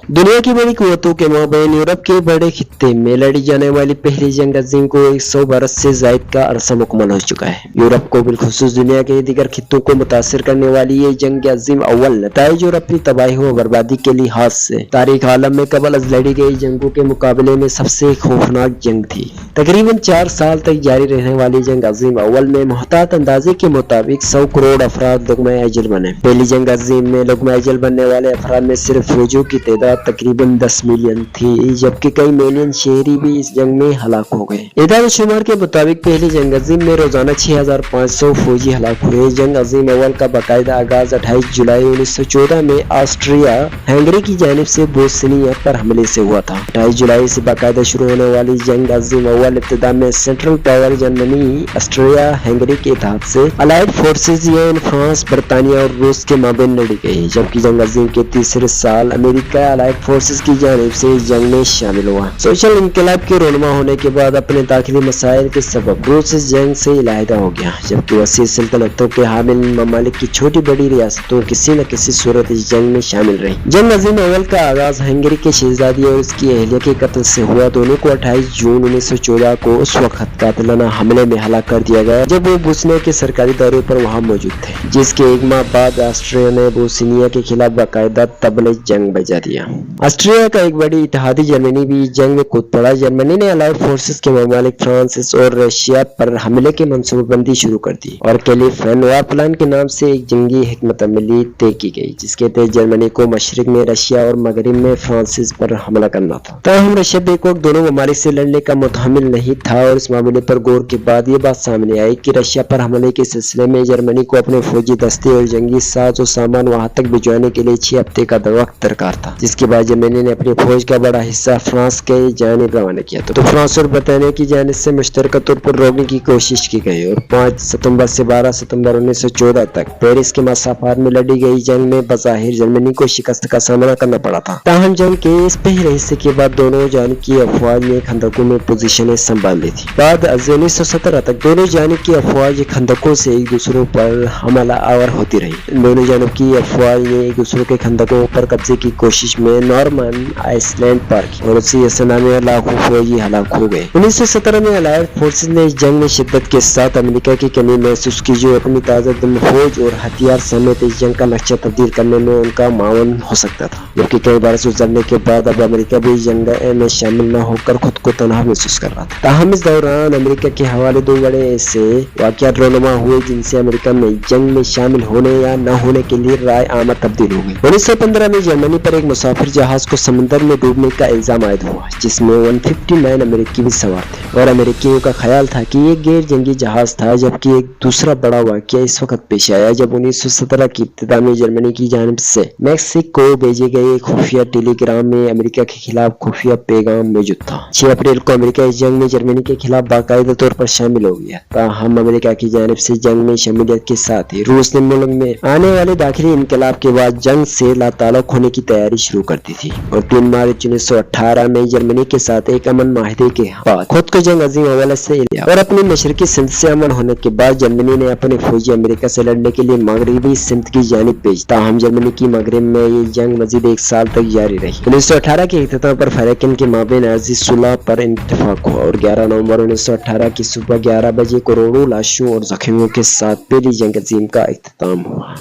दुनिया की बड़ी कुव्वतों के माबैन यूरोप के बड़े खित्ते में लड़ी जाने वाली पहली जंग अजीम को 100 बरस से जायद का अरसा मुकम्मल हो चुका है। यूरोप को बिलखुसूस दुनिया के दीगर खित्तों को मुतासिर करने वाली ये जंग अजीम अव्वल नताइज और अपनी तबाही व बर्बादी के लिहाज से तारीख आलम में कबल अज लड़ी गई जंगों के मुकाबले में सबसे खौफनाक जंग थी। तकरीबन 4 साल तक जारी रहने वाली जंग अजीम अव्वल में मुहतात अंदाजे के मुताबिक 100 करोड़ अफराद लुग़्मा अजल बने। पहली जंग अजीम में लुग़्मा अजल बनने वाले अफराद में सिर्फ फौजियों की तादाद तकरीबन 10 मिलियन थी, जबकि कई मिलियन शहरी भी इस जंग में हलाक हो गए। इदारे शुमार के मुताबिक पहली जंग अजीम में रोजाना 6500 फौजी हलाक हुए। जंग अजीम अव्वल का बाकायदा आगाज 28 जुलाई 1914 में ऑस्ट्रिया हंगरी की जानिब से बोस्निया पर हमले से हुआ था। 28 जुलाई से बाकायदा शुरू होने वाली जंग अजीम अव्वल इब्तिदा में central power Germany, Austria Hungary के इत्तेहाद से अलाइड फोर्सेज यानी फ्रांस, बरतानिया और रूस के माबैन लड़ी गई, जबकि जंग अजीम के तीसरे साल अमेरिका अलाइड फोर्सेस की जानिब से इस जंग में शामिल हुआ। सोशल इनकलाब के रोनमा होने के बाद अपने दाखिली मसाइल के सबब रूस इस जंग से इलाहिदा हो गया, जबकि वसी सल्तनतों के हामिल ममालिक की छोटी बड़ी रियासतों किसी न किसी सूरत इस जंग में शामिल रही। जंग अजीम अव्वल का आगाज हंगरी के शहजादी और उसकी अहलिया के कत्ल से हुआ। दोनों को 28 जून 1914 को उस वक्त कातिलाना हमले में हलाक कर दिया गया जब वो बोस्निया के सरकारी दौरे पर वहां मौजूद थे, जिसके एक माह बाद ऑस्ट्रिया ने बोस्निया के खिलाफ बाकायदा तबले जंग बजा दिया। ऑस्ट्रिया का एक बड़ी इत्तेहादी जर्मनी भी जंग में कूद पड़ा। जर्मनी ने अलाइड फोर्सेस के ममालिक फ्रांस और रशिया पर हमले की मनसूबाबंदी शुरू कर दी और कैलिफोर्न वार प्लान के नाम से एक जंगी हिकमत अमली तय की गई, जिसके तहत जर्मनी को मशरिक में रशिया और मगरिब में फ्रांस पर हमला करना था। ताहम रशिया बेक दोनों ममालिक से लड़ने का मुतहमिल नहीं था और इस मामले पर गौर के बाद ये बात सामने आई कि रशिया पर हमले के सिलसिले में जर्मनी को अपने फौजी दस्ते और जंगी साज और सामान वहां तक भिजवाने के लिए 6 हफ्ते का वक्त दरकार था, जिसके बाद जर्मनी ने अपनी फौज का बड़ा हिस्सा फ्रांस के जानिब रवाना किया। तो फ्रांस और बरतानिया की जानिब से मुश्तरका तौर पर रोकने की कोशिश की गई और 5 सितंबर से 12 सितंबर 1914 तक पेरिस के मसाफात में लड़ी गई जंग में बज़ाहिर जर्मनी को शिकस्त का सामना करना पड़ा था। ताहम जंग के इस पहले हिस्से के बाद दोनों जानिब की अफवाज ने खंदकों में पोजीशनें संभाल ली थी। बाद 1917 तक दोनों जानिब की अफवाज खंदकों से एक दूसरों पर हमला आवर होती रही। दोनों जानिब की अफवाज ने एक दूसरे के खंदकों पर कब्जे की कोशिश में नॉर्मन आइसलैंड पार की और उसी असना में लाखों फौजी हलाक हो गए। 1917 में अलाइड फोर्सेस ने इस जंग में शिद्दत के साथ अमेरिका की कमी महसूस की, जो अपनी ताज़ा दम फौज और हथियार समेत इस जंग का नक्शा तब्दील करने में उनका मावन हो सकता था, जबकि कई बार गुजरने के बाद अब अमेरिका भी जंग में शामिल न होकर खुद को तनहा महसूस कर रहा था। ताहम इस दौरान अमेरिका के हवाले 2 बड़े ऐसे वाक़यात रोनुमा हुए जिनसे अमेरिका में जंग में शामिल होने या न होने के लिए राय आमद तब्दील हो गई। 1915 में जर्मनी पर एक मुसाफिर जहाज को समंदर में डूबने का इल्जाम आयद हुआ, जिसमें 159 अमेरिकी भी सवार थे और अमेरिकियों का ख्याल था कि ये गैर जंगी जहाज था। जबकि एक दूसरा बड़ा वाक़या इस वक्त पेश आया जब 1917 की इब्तिदा में जर्मनी की जानिब से मेक्सिको को भेजे गए एक खुफिया टेलीग्राम में अमेरिका के खिलाफ खुफिया पैगाम मौजूद था। 6 अप्रैल को अमेरिका इस जंग में जर्मनी के खिलाफ बाकायदा तौर पर शामिल हो गया। ताहम अमेरिका की जानिब से जंग में शमूलियत के साथ ही रूस ने मुल्क में आने वाले दाखिली इनकलाब के बाद जंग से लाताल्लुक़ होने की तैयारी शुरू कर दी थी और 3 मार्च 1918 में जर्मनी के साथ एक अमन माहिदे के बाद खुद को जंग अजीम अव्वल से लिया और अपने मशरकी सिंध से अमन होने के बाद जर्मनी ने अपने फौजी अमेरिका से लड़ने के लिए मगरबी सिंध की जानिब भेज। ताहम जर्मनी की मगरिब में ये जंग मजीद 1 साल तक जारी रही। 1918 के इख्तिताम पर फरीकैन के माबैन आर्जी सुलह पर इत्तेफाक हुआ और 11 नवंबर 1918 की सुबह 11 बजे करोड़ों लाशों और जख्मियों के साथ पहली जंग अजीम का इख्तिताम हुआ।